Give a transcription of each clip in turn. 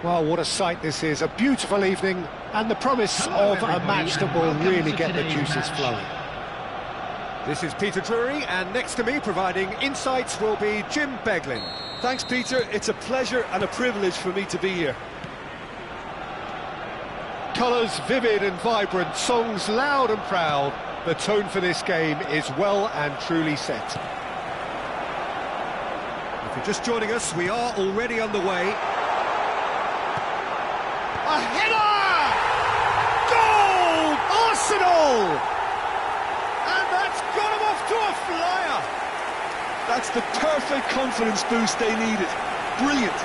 Well, what a sight this is. A beautiful evening and the promise of a match that will really get the juices flowing. This is Peter Drury, and next to me providing insights will be Jim Beglin. Thanks, Peter. It's a pleasure and a privilege for me to be here. Colours vivid and vibrant, songs loud and proud. The tone for this game is well and truly set. If you're just joining us, we are already underway. A header! Goal! Arsenal! And that's got them off to a flyer! That's the perfect confidence boost they needed. Brilliant.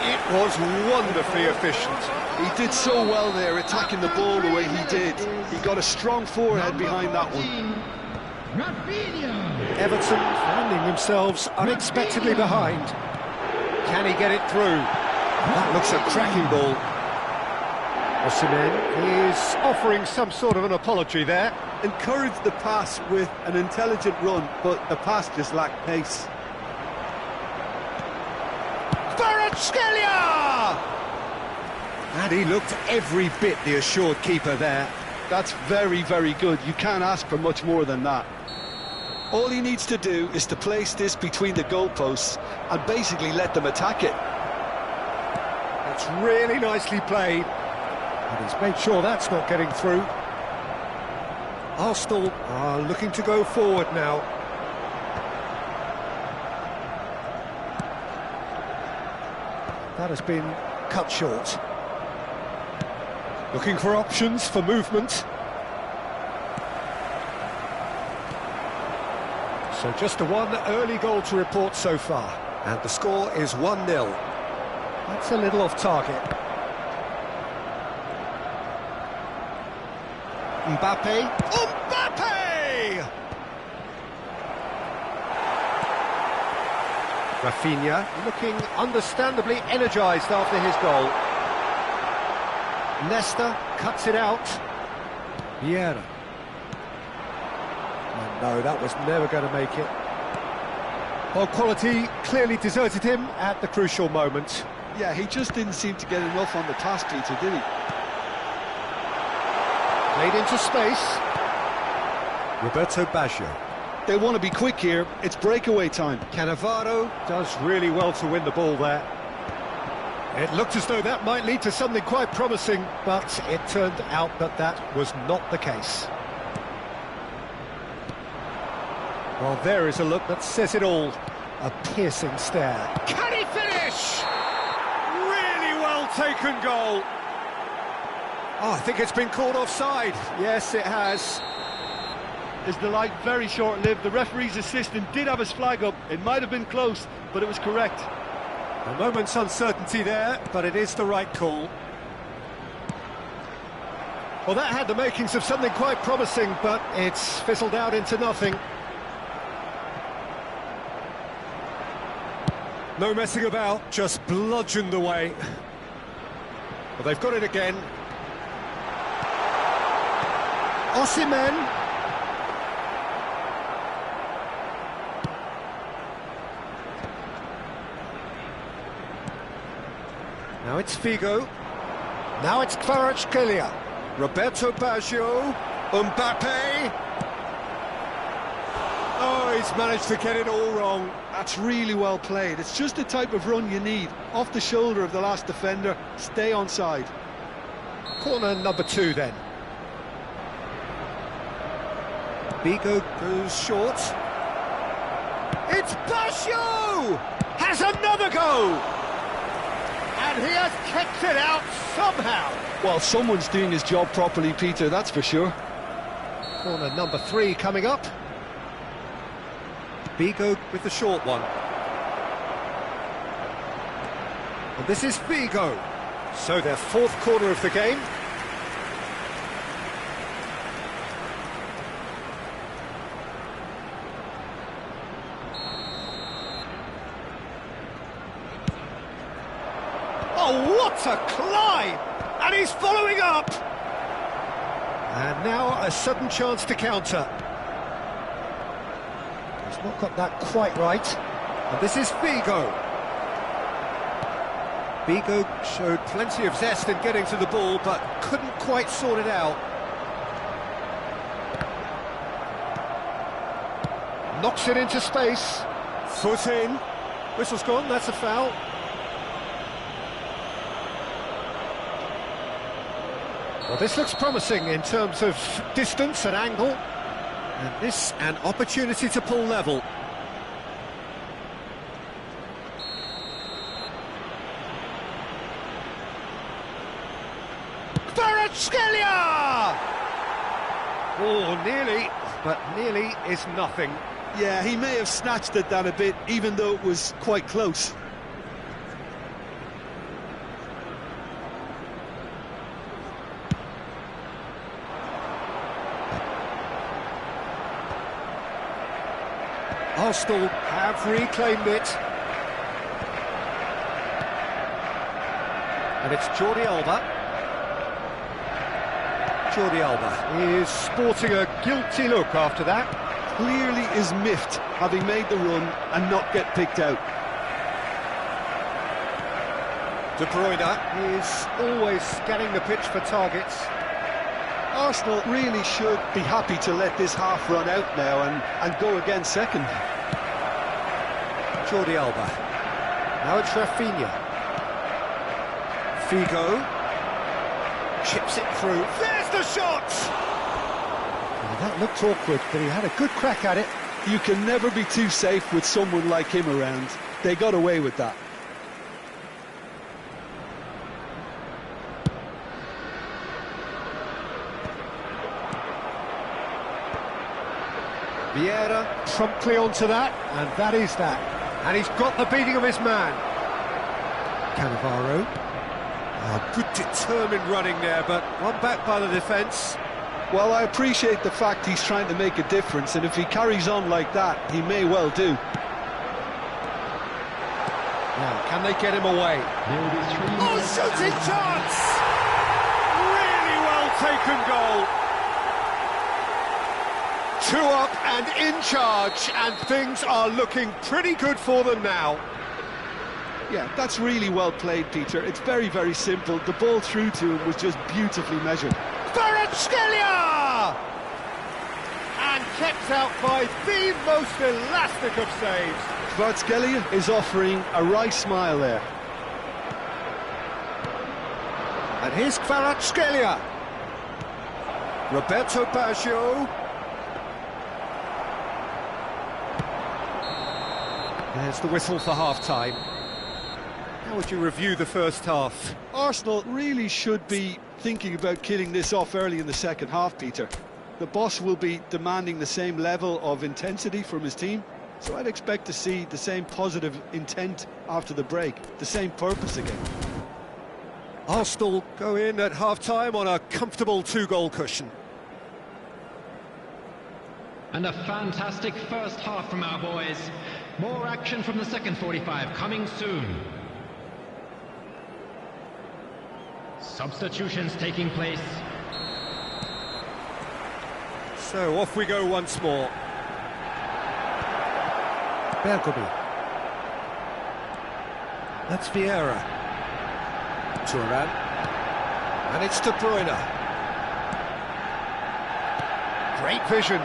It was wonderfully efficient. He did so well there, attacking the ball the way he did. He got a strong forehead behind that one. Everton finding themselves unexpectedly behind. Can he get it through? That looks a cracking ball. Osimhen is offering some sort of an apology there. Encouraged the pass with an intelligent run, but the pass just lacked pace. And he looked every bit the assured keeper there. That's very, very good. You can't ask for much more than that. All he needs to do is to place this between the goalposts and basically let them attack it. That's really nicely played. And he's made sure that's not getting through. Arsenal are looking to go forward now. That has been cut short. Looking for options for movement. So just a one early goal to report so far. And the score is 1-0. That's a little off target. Mbappe. Mbappe! Rafinha looking understandably energised after his goal. Nesta cuts it out. Vieira. Oh, no, that was never going to make it. Well, quality clearly deserted him at the crucial moment. Yeah, he just didn't seem to get enough on the task, Peter, did he? Played into space. Roberto Baggio. They want to be quick here. It's breakaway time. Cannavaro does really well to win the ball there. It looked as though that might lead to something quite promising, but it turned out that that was not the case. Well, there is a look that says it all. A piercing stare. Can he finish? Really well taken goal. Oh, I think it's been called offside. Yes, it has. His delight very short-lived. The referee's assistant did have his flag up. It might have been close, but it was correct. A moment's uncertainty there, but it is the right call. Well, that had the makings of something quite promising, but it's fizzled out into nothing. No messing about, just bludgeoned away. Well, they've got it again. Osimhen. Now it's Figo. Now it's Kvaratskhelia. Roberto Baggio. Mbappe. Oh, he's managed to get it all wrong. That's really well played. It's just the type of run you need. Off the shoulder of the last defender. Stay onside. Corner number 2 then. Figo goes short. It's Baggio! Has another go! And he has kicked it out somehow. Well, someone's doing his job properly, Peter, that's for sure. Corner number 3 coming up. Figo with the short one. And this is Figo. So their 4th corner of the game. Oh, what a climb! And he's following up! And now a sudden chance to counter. He's not got that quite right. And this is Figo. Vigo showed plenty of zest in getting to the ball, but couldn't quite sort it out. Knocks it into space. Foot in. Whistle's gone, that's a foul. Well, this looks promising in terms of distance and angle. And this, an opportunity to pull level. Kvaratskhelia! Oh, nearly, but nearly is nothing. Yeah, he may have snatched it down a bit, even though it was quite close. Arsenal have reclaimed it. And it's Jordi Alba. Jordi Alba is sporting a guilty look after that. Clearly is miffed, having made the run and not get picked out. De Bruyne is always scanning the pitch for targets. Arsenal really should be happy to let this half run out now and go again second. Jordi Alba. Now it's Rafinha. Figo. Chips it through. There's the shot! Well, that looked awkward, but he had a good crack at it. You can never be too safe with someone like him around. They got away with that. Vieira promptly onto that, and that is that. And he's got the beating of his man. Cannavaro. Oh, good determined running there, but one back by the defence. Well, I appreciate the fact he's trying to make a difference, and if he carries on like that, he may well do. Now, can they get him away? Oh, shooting chance! Really well taken goal. 2 up and in charge, and things are looking pretty good for them now. Yeah, that's really well played, Peter. It's very, very simple. The ball through to him was just beautifully measured. Kvaratskhelia! And kept out by the most elastic of saves. Kvaratskhelia is offering a wry smile there. And here's Kvaratskhelia. Roberto Baggio. There's the whistle for half-time. How would you review the first half? Arsenal really should be thinking about killing this off early in the second half, Peter. The boss will be demanding the same level of intensity from his team, so I'd expect to see the same positive intent after the break, the same purpose again. Arsenal go in at half-time on a comfortable 2-goal cushion. And a fantastic first half from our boys. More action from the second 45 coming soon. Substitutions taking place. So off we go once more. Bergomi. That's Vieira. Turan. And it's De Bruyne. Great vision.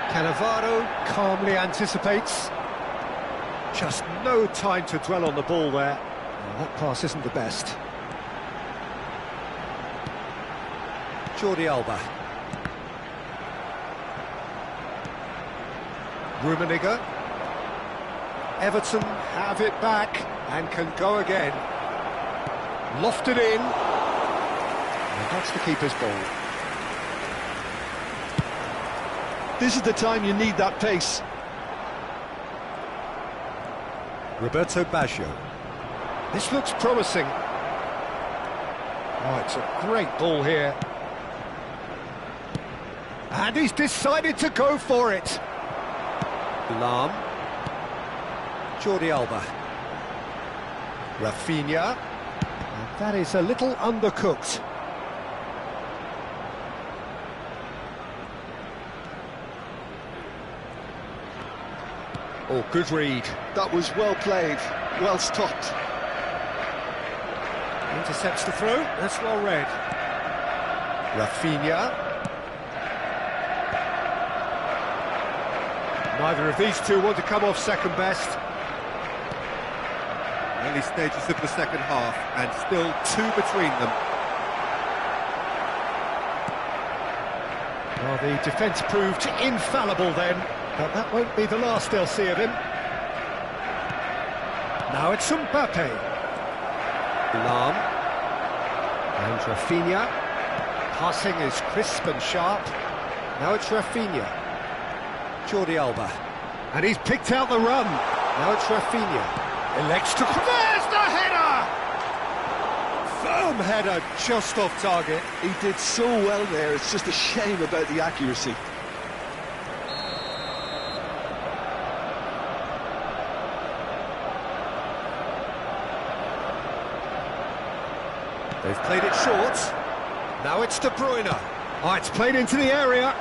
Cannavaro calmly anticipates. Just no time to dwell on the ball there. Well, that pass isn't the best. Jordi Alba. Rummenigge. Everton have it back and can go again. Lofted in. And that's the keeper's ball. This is the time you need that pace. Roberto Baggio. This looks promising. Oh, it's a great ball here. And he's decided to go for it. Lam. Jordi Alba. Rafinha. And that is a little undercooked. Oh, good read. That was well played, well stopped. Intercepts the throw, that's well read. Rafinha. Neither of these two want to come off second best. Early stages of the second half, and still 2 between them. Well, the defence proved infallible then, but that won't be the last they'll see of him. Now it's Mbappe. Lam. And Rafinha. Passing is crisp and sharp. Now it's Rafinha. Jordi Alba. And he's picked out the run. Now it's Rafinha. Elects to... There's the header! Firm header, just off target. He did so well there, it's just a shame about the accuracy. They've played it short. Now it's De Bruyne. Oh, it's played into the area.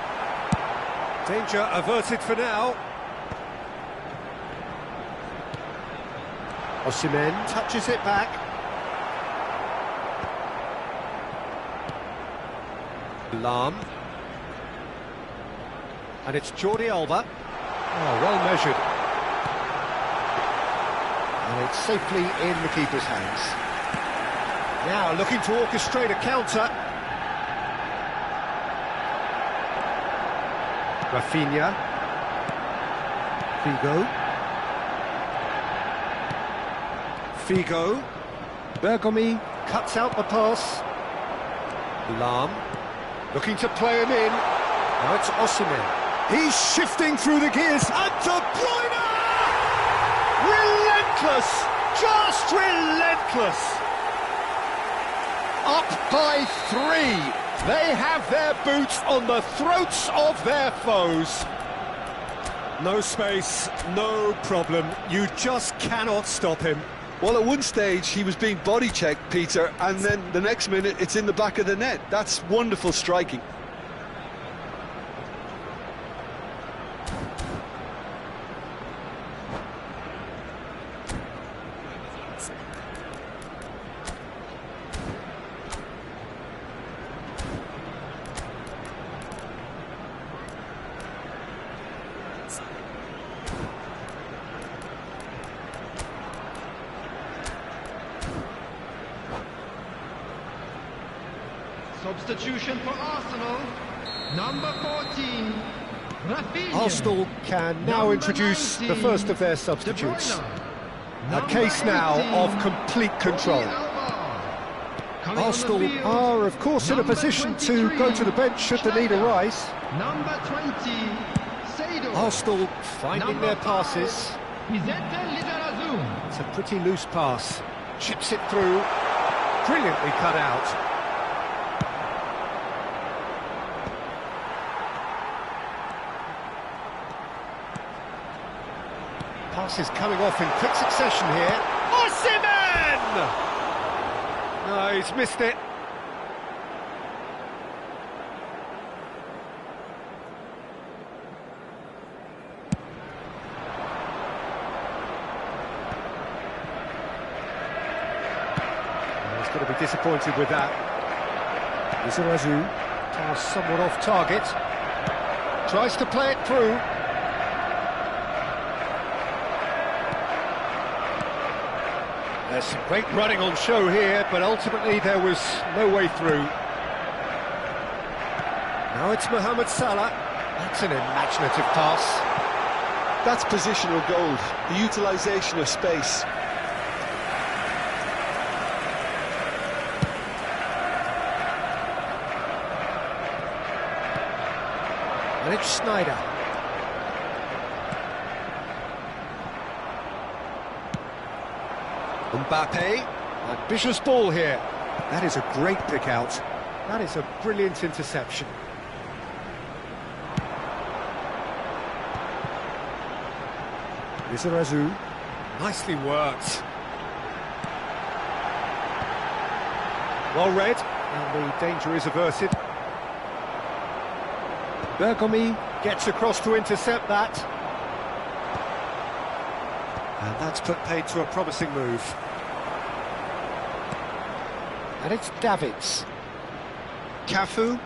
Danger averted for now. Osimhen touches it back. Lam. And it's Jordi Alba. Oh, well measured. And it's safely in the keeper's hands. Now looking to orchestrate a counter. Rafinha. Figo. Bergomi cuts out the pass. Lam. Looking to play him in. Now it's Osimhen. He's shifting through the gears. And De Bruyne! Relentless! Just relentless! Up by 3. They have their boots on the throats of their foes. No space, no problem. You just cannot stop him. Well, at one stage he was being body checked, Peter, and then the next minute it's in the back of the net. That's wonderful striking. Substitution for Arsenal, number 14, Rafinha. Arsenal can now Number introduce 19, the first of their substitutes. De Bruyne. A Number case now 18, of complete control. Jordi Alba. Coming on the Arsenal field, are, of course, in a number position to 23, go to the bench should the need arise. Number 20, Seido. Arsenal finding their passes. It's a pretty loose pass. Chips it through. Brilliantly cut out. Passes coming off in quick succession here. Osimhen! No, he's missed it. He's got to be disappointed with that. Lizarazu pass somewhat off target. Tries to play it through. There's some great running on show here, but ultimately there was no way through. Now it's Mohamed Salah. That's an imaginative pass. That's positional goal, the utilisation of space. And it's Snyder. Mbappe, ambitious ball here. That is a great pick out. That is a brilliant interception. Lizarazu, nicely worked. Well read, and the danger is averted. Bergomi gets across to intercept that. And that's put paid to a promising move. And it's Davids. Cafu.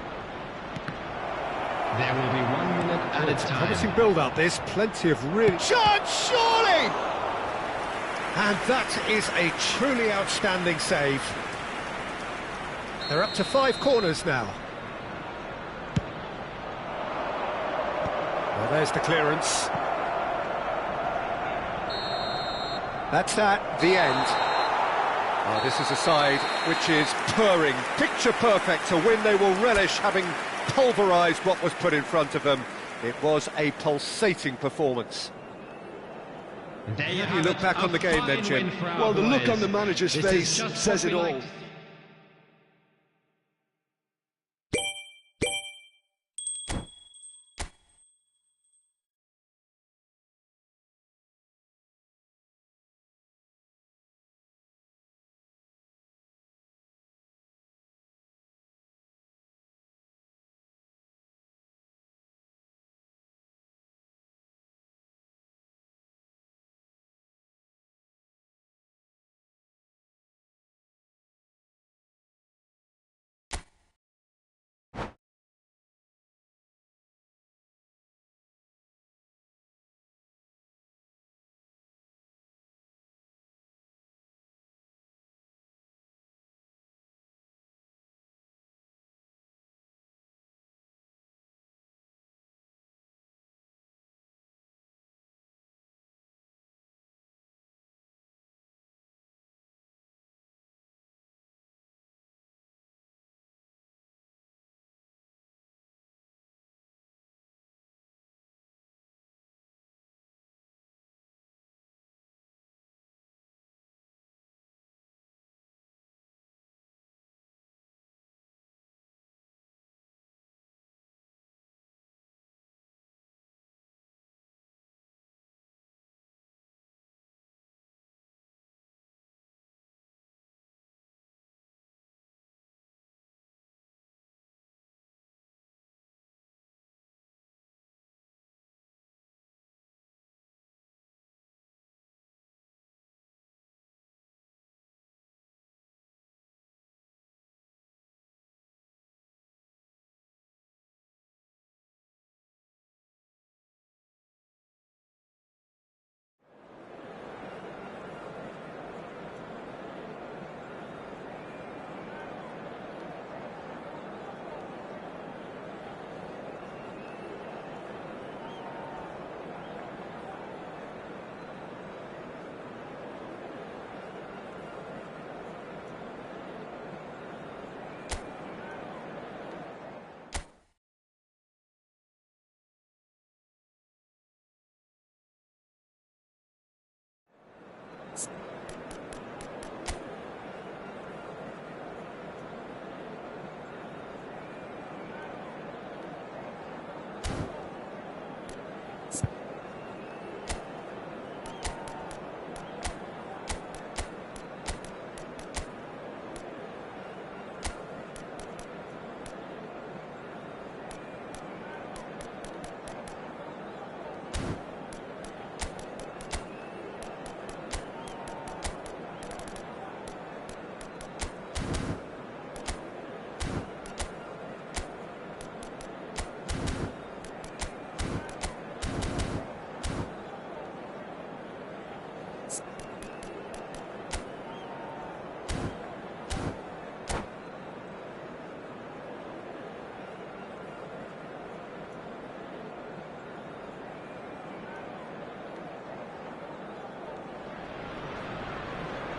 There will be 1 minute added time. Promising build-up, there's plenty of really... Shot, surely! And that is a truly outstanding save. They're up to 5 corners now. Well, there's the clearance. That's that, the end. Oh, this is a side which is purring, picture perfect. To win, they will relish having pulverised what was put in front of them. It was a pulsating performance. How do you look back on the game then, Jim? Well, the look on the manager's face says it all.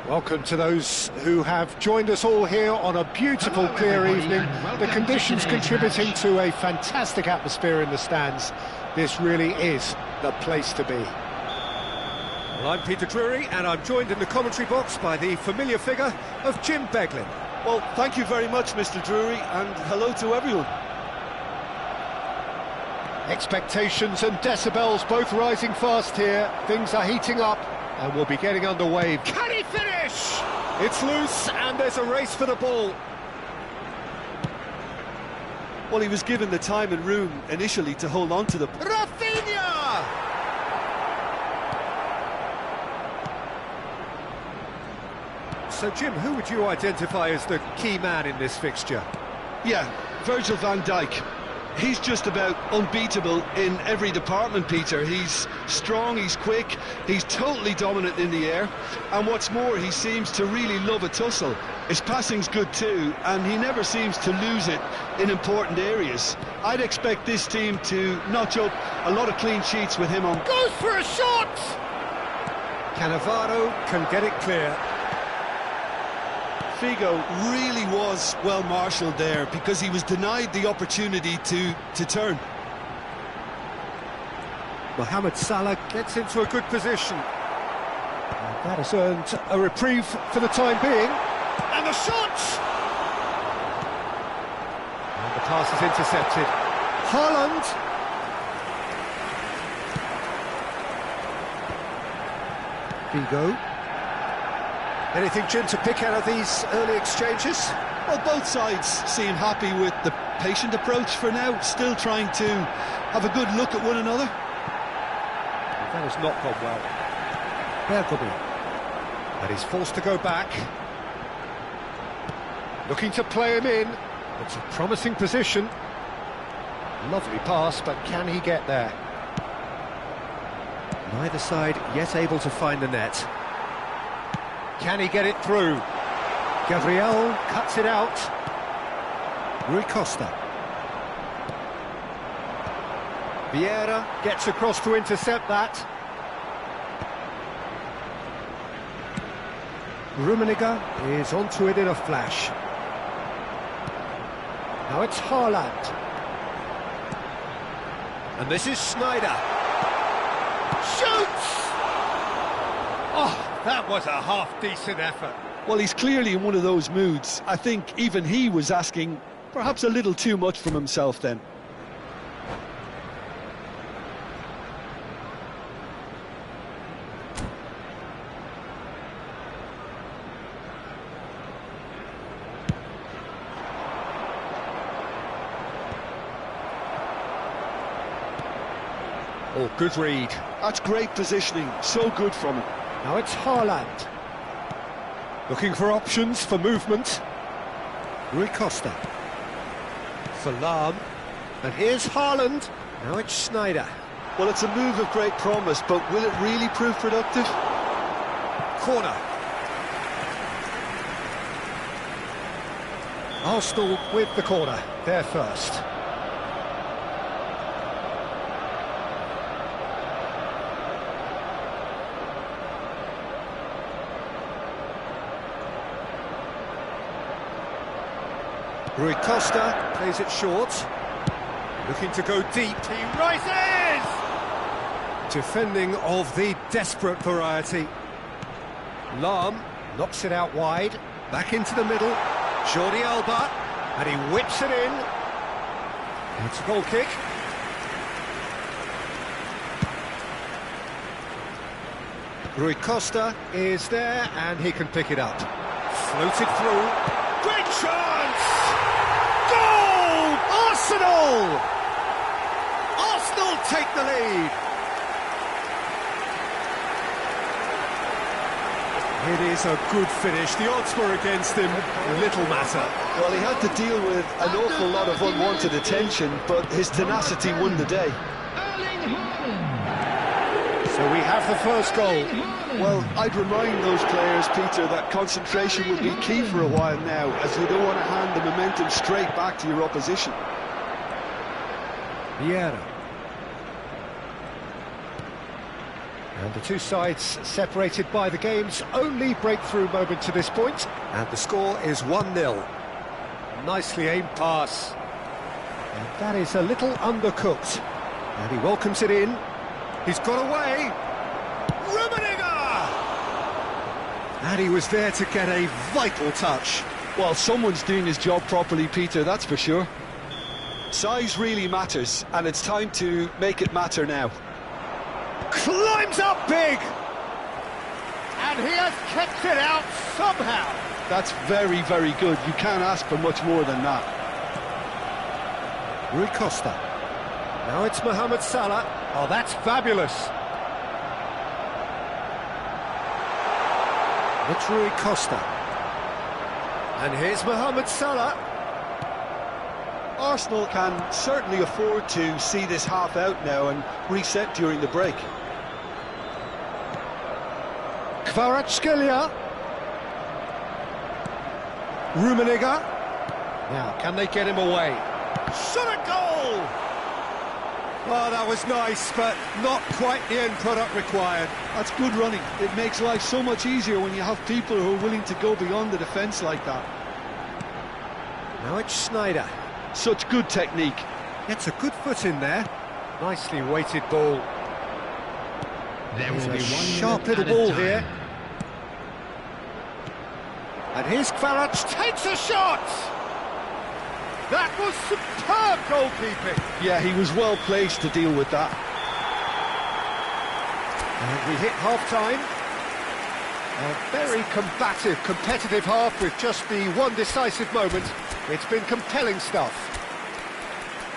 Welcome to those who have joined us all here on a beautiful, clear evening. The conditions contributing to a fantastic atmosphere in the stands. This really is the place to be. Well, I'm Peter Drury, and I'm joined in the commentary box by the familiar figure of Jim Beglin. Well, thank you very much, Mr. Drury, and hello to everyone. Expectations and decibels both rising fast here. Things are heating up, and we'll be getting underway. Can he finish? It's loose, and there's a race for the ball. Well, he was given the time and room initially to hold on to the... Rafinha! So, Jim, who would you identify as the key man in this fixture? Yeah, Virgil van Dijk. He's just about unbeatable in every department, Peter. He's strong, he's quick, he's totally dominant in the air, and what's more, he seems to really love a tussle. His passing's good too, and he never seems to lose it in important areas. I'd expect this team to notch up a lot of clean sheets with him on. Goes for a shot! Cannavaro can get it clear. Figo really was well marshalled there because he was denied the opportunity to turn. Mohamed Salah gets into a good position. And that has earned a reprieve for the time being. And the shot! And the pass is intercepted. Haaland. Figo. Anything, Jim, to pick out of these early exchanges? Well, both sides seem happy with the patient approach for now, still trying to have a good look at one another. That has not gone well. Bergkamp. And he's forced to go back. Looking to play him in. It's a promising position. Lovely pass, but can he get there? Neither side yet able to find the net. Can he get it through? Gabriel cuts it out. Rui Costa. Vieira gets across to intercept that. Rummenigge is onto it in a flash. Now it's Haaland. And this is Sneijder. Shoots! Oh! That was a half-decent effort. Well, he's clearly in one of those moods. I think even he was asking perhaps a little too much from himself then. Oh, good read. That's great positioning, so good from him. Now it's Haaland. Looking for options for movement. Rui Costa. Salam. And here's Haaland. Now it's Sneijder. Well, it's a move of great promise, but will it really prove productive? Corner. Arsenal with the corner. They're first. Rui Costa plays it short. Looking to go deep. He rises! Defending of the desperate variety. Lahm knocks it out wide. Back into the middle. Jordi Alba. And he whips it in. It's a goal kick. Rui Costa is there and he can pick it up. Floated through. Great chance! Goal! Arsenal! Arsenal take the lead. It is a good finish. The odds were against him. Little matter. Well, he had to deal with an awful lot of unwanted attention, but his tenacity won the day. So we have the first goal. Well, I'd remind those players, Peter, that concentration will be key for a while now, as you don't want to hand the momentum straight back to your opposition. Vieira. And the two sides separated by the game's only breakthrough moment to this point. And the score is 1-0. Nicely aimed pass. And that is a little undercooked. And he welcomes it in. He's got away. Rummenigge! And he was there to get a vital touch. Well, someone's doing his job properly, Peter, that's for sure. Size really matters, and it's time to make it matter now. Climbs up big! And he has kept it out somehow. That's very, very good. You can't ask for much more than that. Rui Costa. Now it's Mohamed Salah. Oh, that's fabulous. It's Rui Costa. And here's Mohamed Salah. Arsenal can certainly afford to see this half out now and reset during the break. Kvaratskhelia. Rummenigge. Now, can they get him away? Shot a goal! Oh, that was nice, but not quite the end product required. That's good running. It makes life so much easier when you have people who are willing to go beyond the defence like that. Now it's Sneijder. Such good technique. Gets a good foot in there. Nicely weighted ball. There will be There's a one sharp minute little at a ball time. here. And here's Kvaratskhelia, takes a shot! That was superb goalkeeping. Yeah, he was well placed to deal with that. And we hit half-time. A very combative, competitive half with just the one decisive moment. It's been compelling stuff.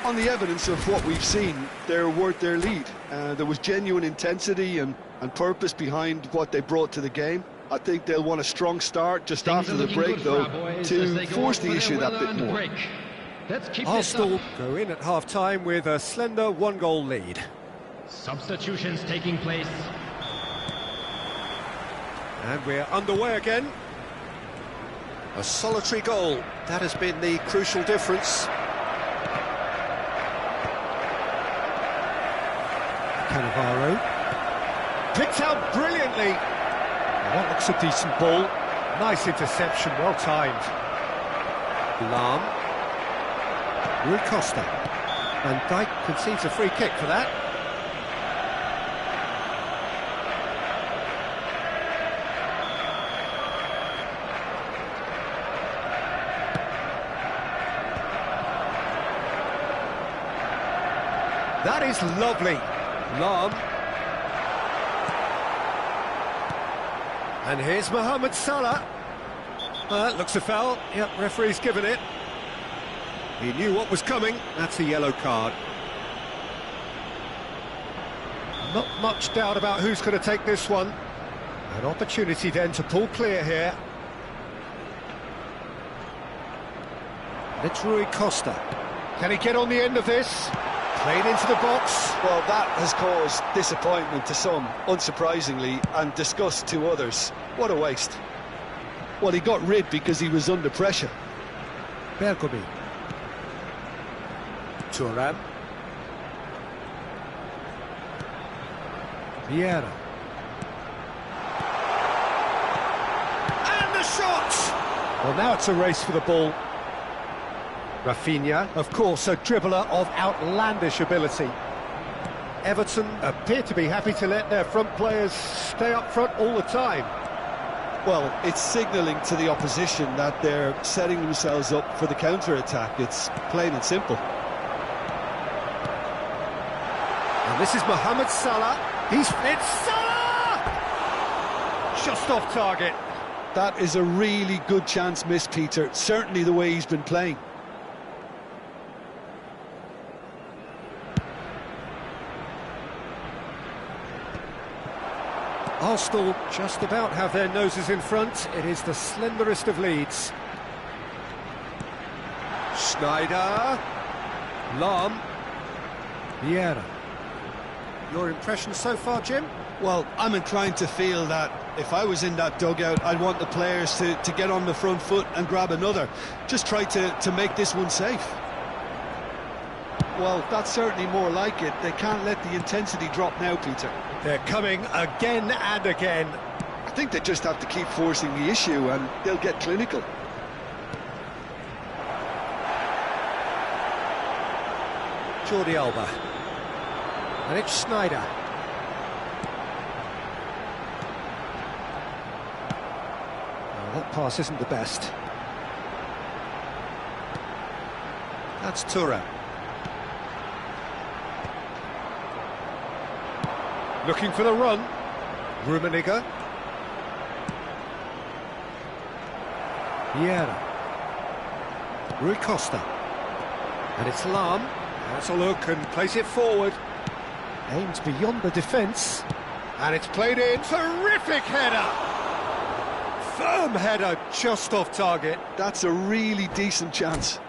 On the evidence of what we've seen, they're worth their lead. There was genuine intensity and purpose behind what they brought to the game. I think they'll want a strong start just Things after are the looking break, good for though, our boys as to they go force up the for issue their that bit well-earned more. break. Let's keep this Arsenal up. go in at half-time with a slender one-goal lead. Substitutions taking place. And we're underway again. A solitary goal. That has been the crucial difference. Cannavaro. Picked out brilliantly. Well, that looks a decent ball. Nice interception, well timed. Lahm. Rui Costa. Van Dijk concedes a free kick for that. That is lovely. Lahm. And here's Mohamed Salah. That looks a foul. Yep, referee's given it. He knew what was coming. That's a yellow card. Not much doubt about who's going to take this one. An opportunity then to pull clear here. It's Rui Costa. Can he get on the end of this? Played into the box. Well, that has caused disappointment to some, unsurprisingly, and disgust to others. What a waste. Well, he got rid because he was under pressure. Bergomi. Thuram. Vieira. And the shot! Well, now it's a race for the ball. Rafinha, of course, a dribbler of outlandish ability. Everton appear to be happy to let their front players stay up front all the time. Well, it's signalling to the opposition that they're setting themselves up for the counter-attack. It's plain and simple. And this is Mohamed Salah. It's Salah! Just off target. That is a really good chance missed, Peter. Certainly the way he's been playing. Arsenal just about have their noses in front. It is the slenderest of leads. Sneijder. Lahm. Vieira. Your impression so far, Jim? Well, I'm inclined to feel that if I was in that dugout, I'd want the players to get on the front foot and grab another. Just try to make this one safe. Well, that's certainly more like it. They can't let the intensity drop now, Peter. They're coming again and again. I think they just have to keep forcing the issue and they'll get clinical. Jordi Alba. And it's Sneijder. Well, that pass isn't the best. That's Thuram. Looking for the run. Rummenigge. Vieira. Rui Costa. And it's Lahm. Has a look and plays it forward. Aims beyond the defence. And it's played in. Terrific header. Firm header, just off target. That's a really decent chance.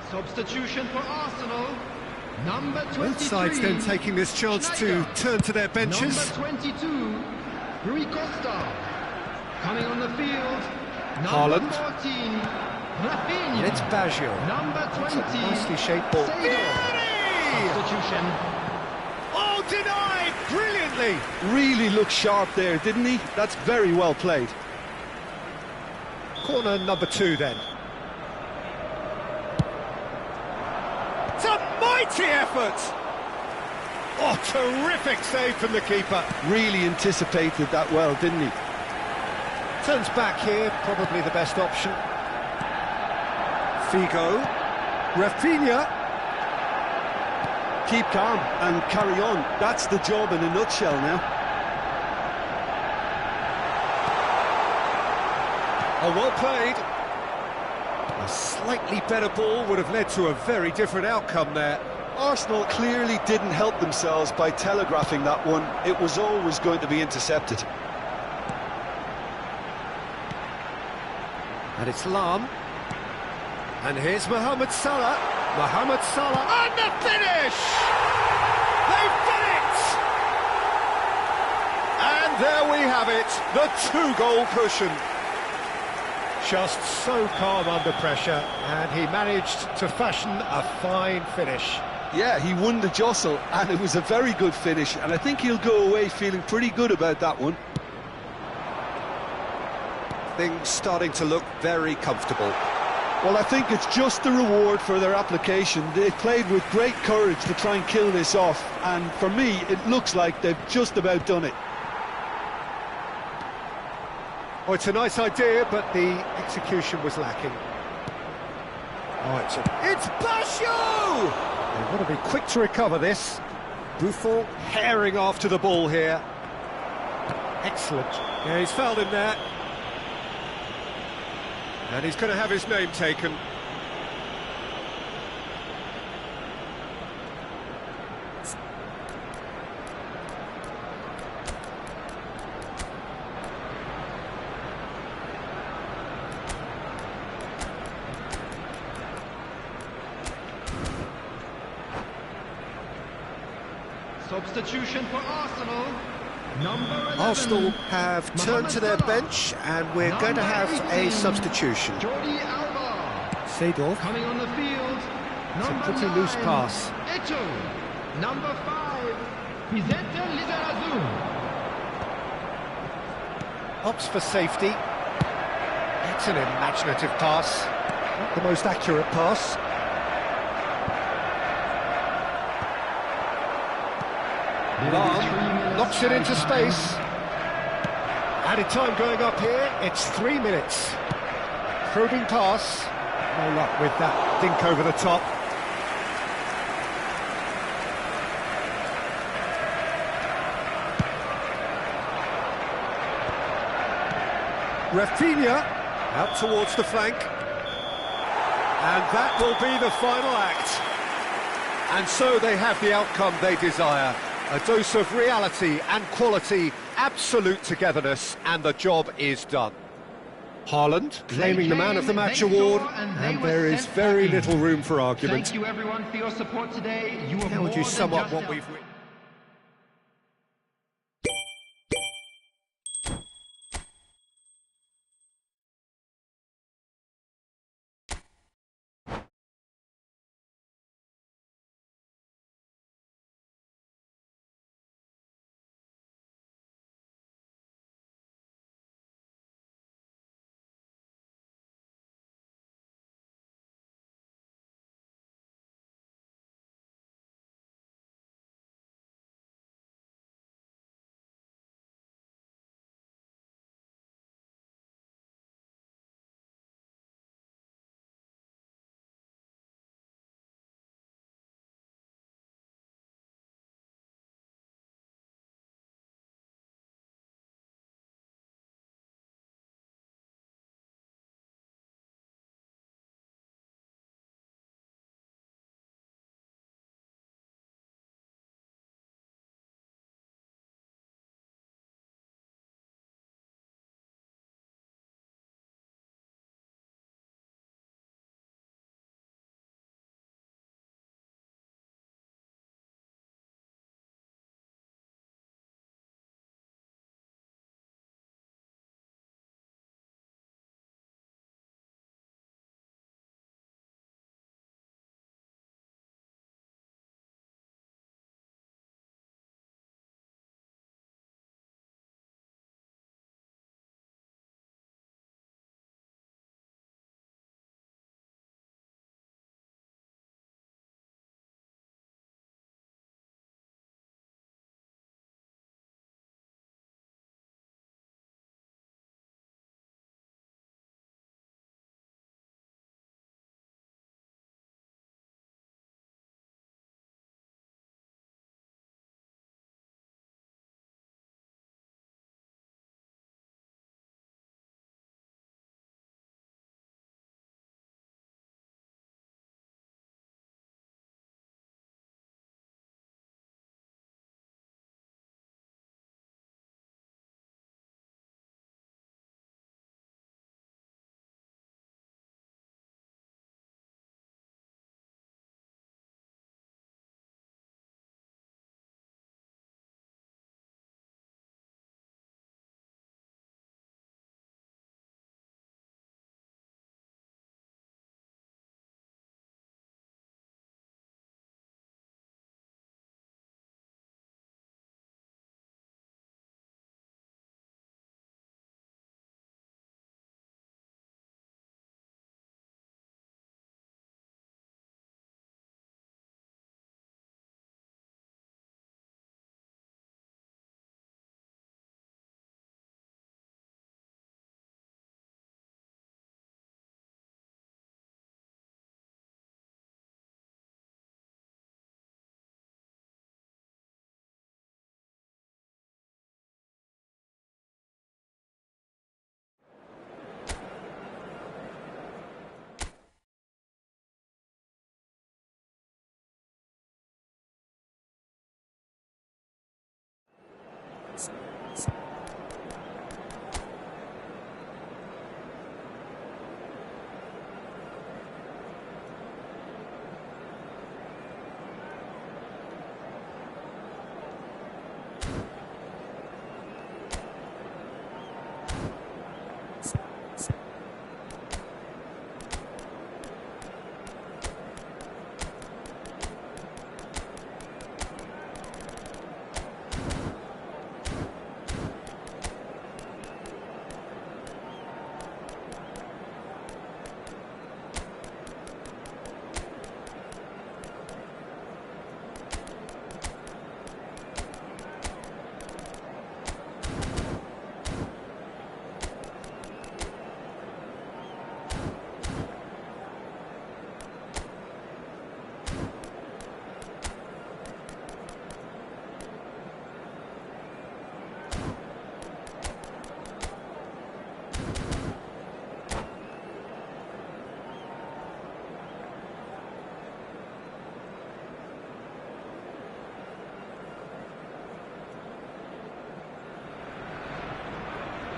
Substitution for Arsenal, number 23. Both sides then taking this chance to turn to their benches. Number 22, Rui Costa. Coming on the field, number Haaland. 14, Rafinha. It's Baggio. Number 20, It's a nicely shaped ball. Substitution. Oh, denied! Brilliantly! Really looked sharp there, didn't he? That's very well played. Corner number 2 then. It's a mighty effort! Oh, terrific save from the keeper. Really anticipated that well, didn't he? Turns back here, probably the best option. Figo. Rafinha. Keep calm and carry on. That's the job in a nutshell now. Oh, well played. A slightly better ball would have led to a very different outcome there. Arsenal clearly didn't help themselves by telegraphing that one. It was always going to be intercepted. And it's Lam. And here's Mohamed Salah. Mohamed Salah. And the finish! They've done it! And there we have it, the 2-goal cushion. Just so calm under pressure, and he managed to fashion a fine finish. Yeah, he won the jostle, and it was a very good finish, and I think he'll go away feeling pretty good about that one. Things starting to look very comfortable. Well, I think it's just the reward for their application. They played with great courage to try and kill this off, and for me, it looks like they've just about done it. Oh, it's a nice idea, but the execution was lacking. Oh, it's Baggio! They've got to be quick to recover this. Buffon herring after the ball here. Excellent. Yeah, he's fouled him there. And he's going to have his name taken. Substitution for Arsenal, number 11. Arsenal have turned to their bench, and we're going to have a substitution. Jordi Alba. Seedorf. Coming on the field, It's a number pretty 9, loose pass. Eto. Number 5, Vicente Lizarazu. Opts for safety. It's an imaginative pass. Not the most accurate pass. Lam knocks it into space. Added time going up here, it's 3 minutes. Probing pass. No luck with that dink over the top. Rafinha out towards the flank. And that will be the final act. And so they have the outcome they desire. A dose of reality and quality, absolute togetherness, and the job is done. Haaland claiming the man of the match award, and there is very little room for argument. Thank you everyone for your support today. You were How would you more sum than up what just- we've...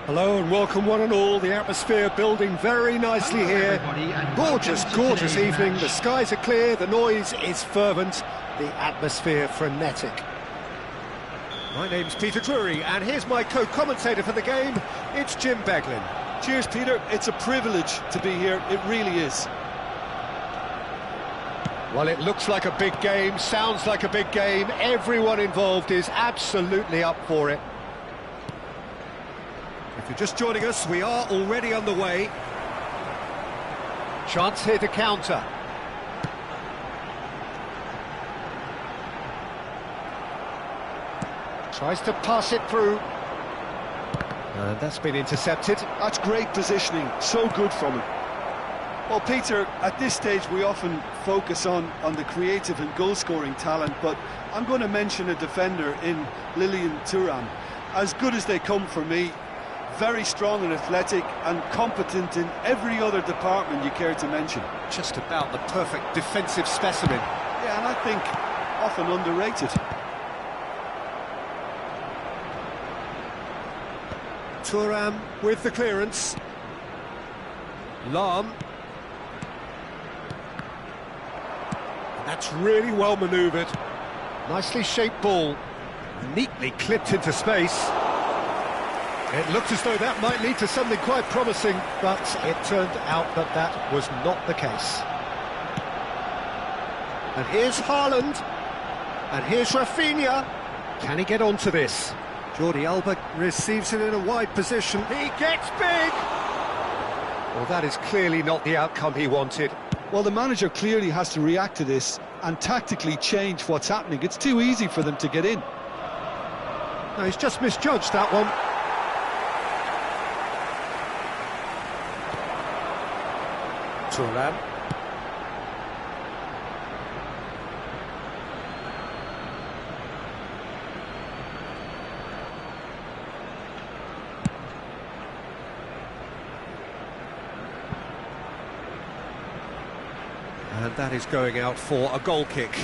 Hello and welcome one and all. The atmosphere building very nicely here. Gorgeous, gorgeous evening. The skies are clear, the noise is fervent, the atmosphere frenetic. My name's Peter Drury and here's my co-commentator for the game. It's Jim Beglin. Cheers, Peter. It's a privilege to be here. It really is. Well, it looks like a big game, sounds like a big game. Everyone involved is absolutely up for it. If you're just joining us, we are already underway. Chance here to counter. Tries to pass it through. And that's been intercepted. That's great positioning, so good from him. Well, Peter, at this stage we often focus on the creative and goal-scoring talent, but I'm going to mention a defender in Lilian Thuram. As good as they come for me, very strong and athletic and competent in every other department you care to mention. Just about the perfect defensive specimen. Yeah, and I think often underrated. Thuram with the clearance. Lahm. That's really well manoeuvred. Nicely shaped ball. Neatly clipped into space. It looked as though that might lead to something quite promising, but it turned out that that was not the case. And here's Haaland. And here's Rafinha. Can he get onto this? Jordi Alba receives it in a wide position. He gets big! Well, that is clearly not the outcome he wanted. Well, the manager clearly has to react to this and tactically change what's happening. It's too easy for them to get in. No, he's just misjudged that one. Thuram. And that is going out for a goal kick.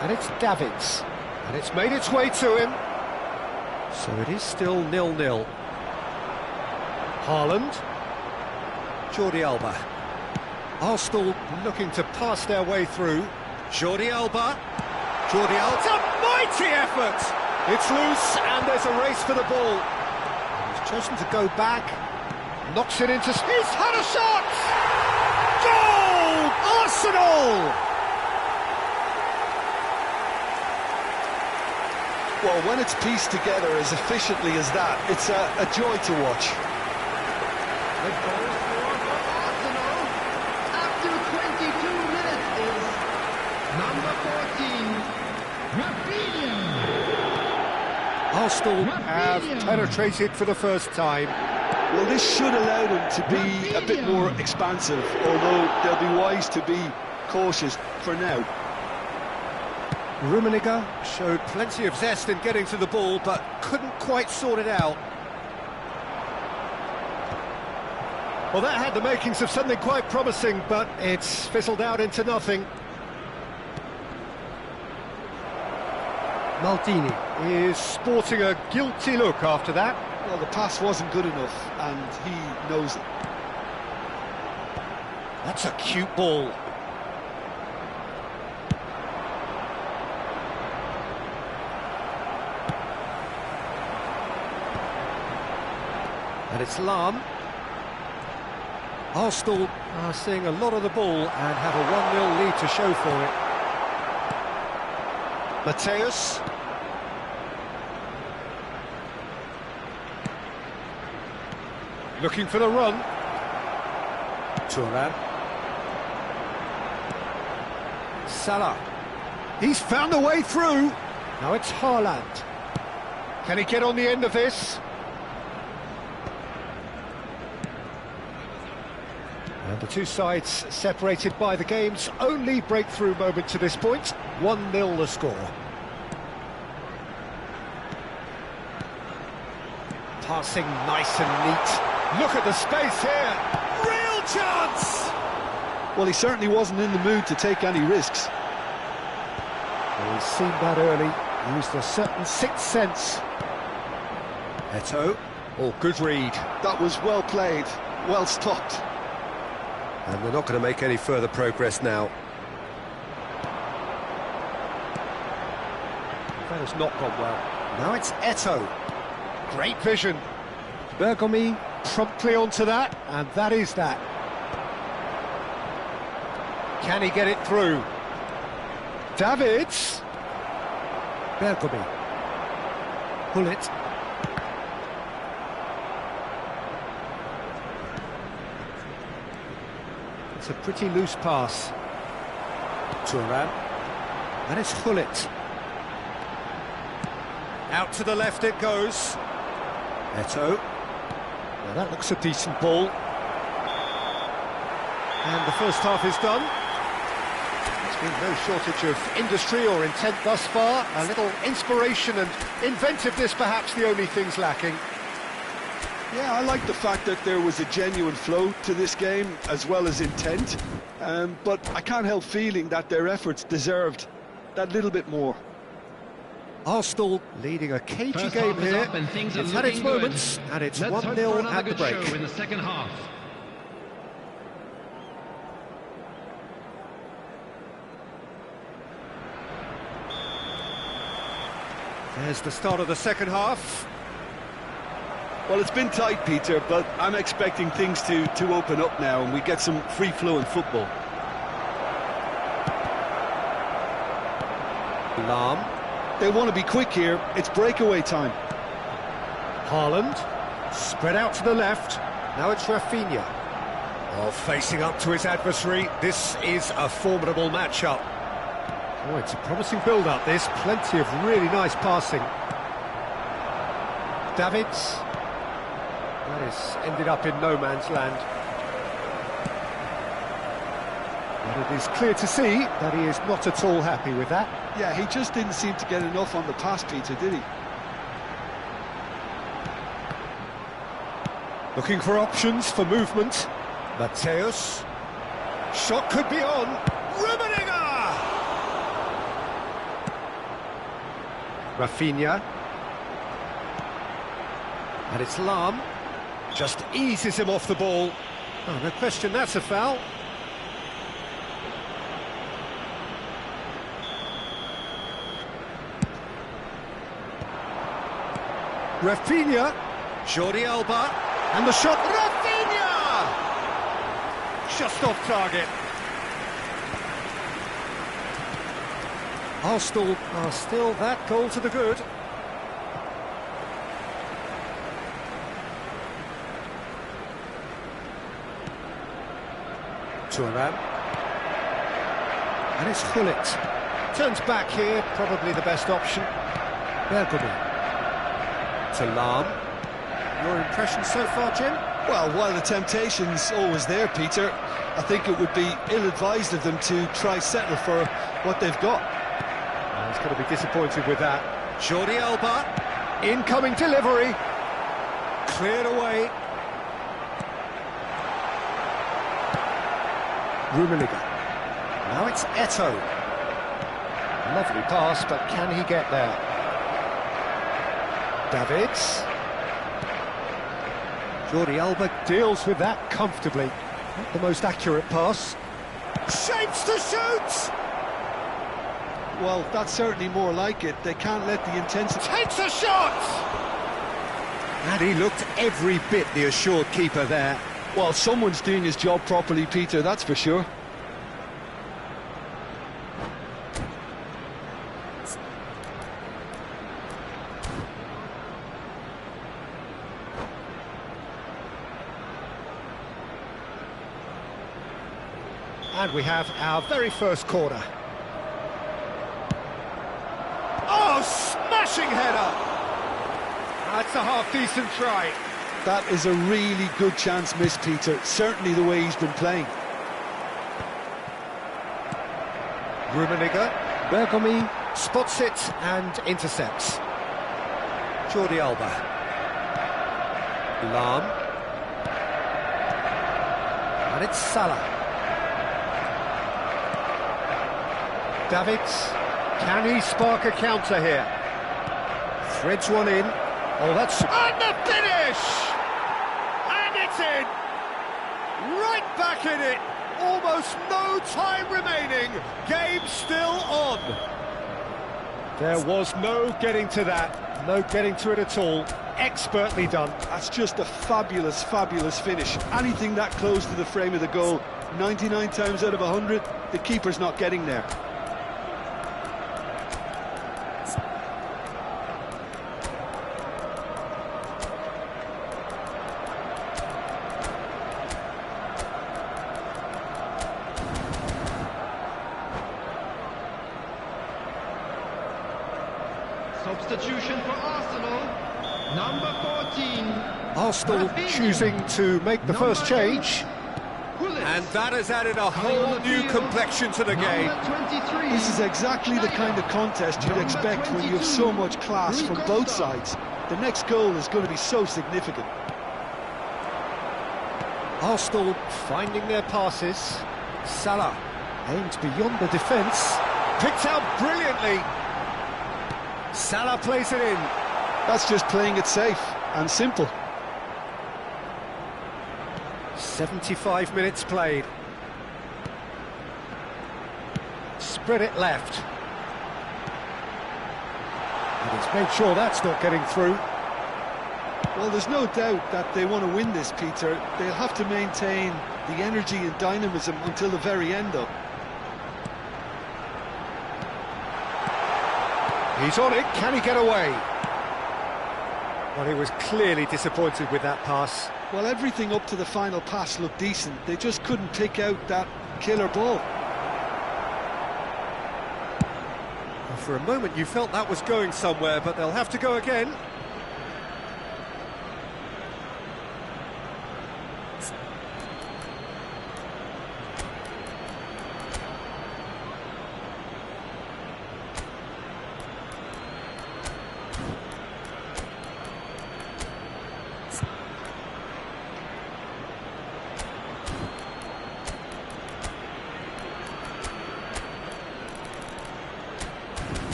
And it's Davids. And it's made its way to him. So it is still 0-0. Haaland. Jordi Alba. Arsenal looking to pass their way through. Jordi Alba. Jordi Alba. It's a mighty effort! It's loose and there's a race for the ball. He's chosen to go back. Knocks it into... He's had a shot! Goal! Arsenal! Well, when it's pieced together as efficiently as that, it's a joy to watch. The goal for Arsenal after 22 minutes is number 14, Rafinha. Arsenal have penetrated for the first time. Well, this should allow them to be a bit more expansive, although they'll be wise to be cautious for now. Rummenigge showed plenty of zest in getting to the ball, but couldn't quite sort it out. Well, that had the makings of something quite promising, but it's fizzled out into nothing. Maldini is sporting a guilty look after that. Well, the pass wasn't good enough, and he knows it. That's a cute ball. And it's Lahm. Arsenal are seeing a lot of the ball and have a 1-0 lead to show for it. Mateus. Looking for the run. Thuram. Salah. He's found a way through. Now it's Haaland. Can he get on the end of this? And the two sides separated by the game's only breakthrough moment to this point. 1-0 the score. Passing nice and neat. Look at the space here. Real chance! Well, he certainly wasn't in the mood to take any risks. Well, he's seen that early, used a certain sixth sense. Eto. Oh, good read. That was well played, well stopped. And they're not going to make any further progress now. That has not gone well. Now it's Eto. Great vision. Bergomi promptly onto that, and that is that. Can he get it through? Davids. Bergomi. Pull it. It's a pretty loose pass. Turan. And it's Hullet. Out to the left it goes. Eto. Now that looks a decent ball. And the first half is done. There's been no shortage of industry or intent thus far. A little inspiration and inventiveness perhaps the only things lacking. Yeah, I like the fact that there was a genuine flow to this game as well as intent, but I can't help feeling that their efforts deserved that little bit more. Arsenal leading a cagey First game half is here. up and things are It's had its looking good. moments, and it's Let's hope for 1-0 another at the good break. show in the second half. There's the start of the second half. Well, it's been tight, Peter, but I'm expecting things to open up now and we get some free-flowing football. Lahm. They want to be quick here. It's breakaway time. Haaland. Spread out to the left. Now it's Rafinha. Oh, facing up to his adversary. This is a formidable matchup. Oh, it's a promising build-up, this. Plenty of really nice passing. Davids. That has ended up in no man's land. But it is clear to see that he is not at all happy with that. Yeah, he just didn't seem to get enough on the pass, Peter, did he? Looking for options for movement. Mateus. Shot could be on. Rummenigge! Rafinha. And it's Lahm. Just eases him off the ball. Oh, no question, that's a foul. Rafinha. Jordi Alba. And the shot. Rafinha! Just off target. Arsenal are still that goal to the good. Turan. And it's Hullet. Turns back here, probably the best option. Bergomi. To Lahm. Your impression so far, Jim? Well, while the temptation's always there, Peter, I think it would be ill-advised of them to try settle for what they've got. Oh, he's going to be disappointed with that. Jordi Alba. Incoming delivery. Cleared away. Rummenigge. Now it's Eto. Lovely pass, but can he get there? Davids. Jordi Alba deals with that comfortably. Not the most accurate pass. Shapes to shoot! Well, that's certainly more like it. They can't let the intensity... Takes a shot! And he looked every bit the assured keeper there. Well, someone's doing his job properly, Peter, that's for sure. And we have our very first corner. Oh, smashing header! That's a half-decent try. That is a really good chance missed, Peter. Certainly the way he's been playing. Rummenigge. Bergomi spots it and intercepts. Jordi Alba. Lahm. And it's Salah. Davids. Can he spark a counter here? Threads one in. Oh, that's... And the finish! And it's in! Right back in it! Almost no time remaining. Game still on. There was no getting to that. No getting to it at all. Expertly done. That's just a fabulous, fabulous finish. Anything that close to the frame of the goal, 99 times out of 100, the keeper's not getting there. Substitution for Arsenal, number 14. Arsenal choosing to make the first change. And that has added a whole new complexion to the game. This is exactly the kind of contest you'd expect when you have so much class from both sides. The next goal is going to be so significant. Arsenal finding their passes. Salah aimed beyond the defence. Picked out brilliantly. Salah plays it in. That's just playing it safe and simple. 75 minutes played. Spread it left. And he's made sure that's not getting through. Well, there's no doubt that they want to win this, Peter. They'll have to maintain the energy and dynamism until the very end, though. He's on it, can he get away? Well, he was clearly disappointed with that pass. Well, everything up to the final pass looked decent. They just couldn't pick out that killer ball. Well, for a moment you felt that was going somewhere, but they'll have to go again.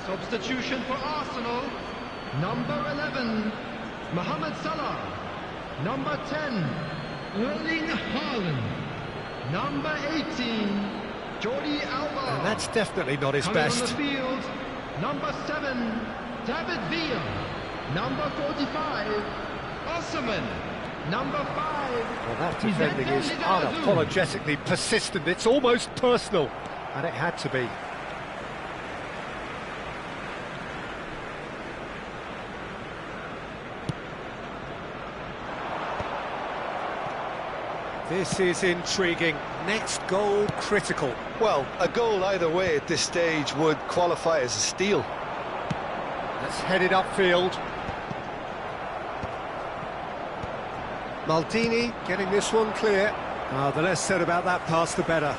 Substitution for Arsenal, number 11, Mohamed Salah. Number 10, Erling Haaland. Number 18, Jordi Alba. And that's definitely not his Coming best. on the field, number 7, David Villa. Number 45, Osimhen. Number 5. Well, that defending is unapologetically persistent. It's almost personal, and it had to be. This is intriguing. Next goal critical. Well, a goal either way at this stage would qualify as a steal. That's headed upfield. Maldini getting this one clear. The less said about that pass, the better.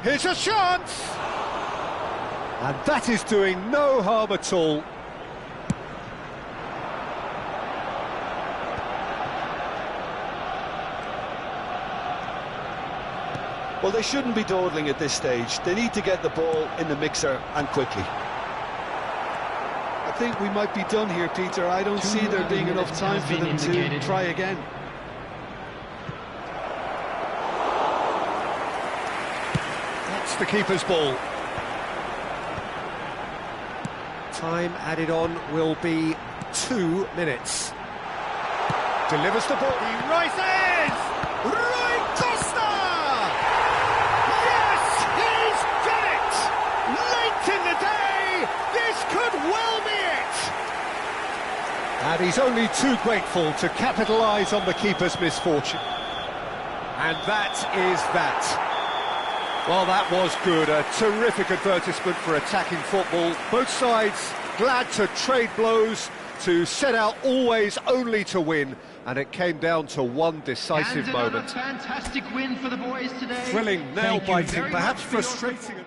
Here's a chance! And that is doing no harm at all. Well, they shouldn't be dawdling at this stage. They need to get the ball in the mixer and quickly. I think we might be done here, Peter. I don't see there being enough time for them to try again. That's the keeper's ball. Time added on will be 2 minutes. Delivers the ball. He rises! Rui Costa! Yes, he's done it! Late in the day, this could well be it! And he's only too grateful to capitalise on the keeper's misfortune. And that is that. Well, that was good. A terrific advertisement for attacking football. Both sides glad to trade blows, to set out always only to win, and it came down to one decisive And another moment. fantastic win for the boys today. Thrilling, Thank you nail-biting, very perhaps much for your- frustrating.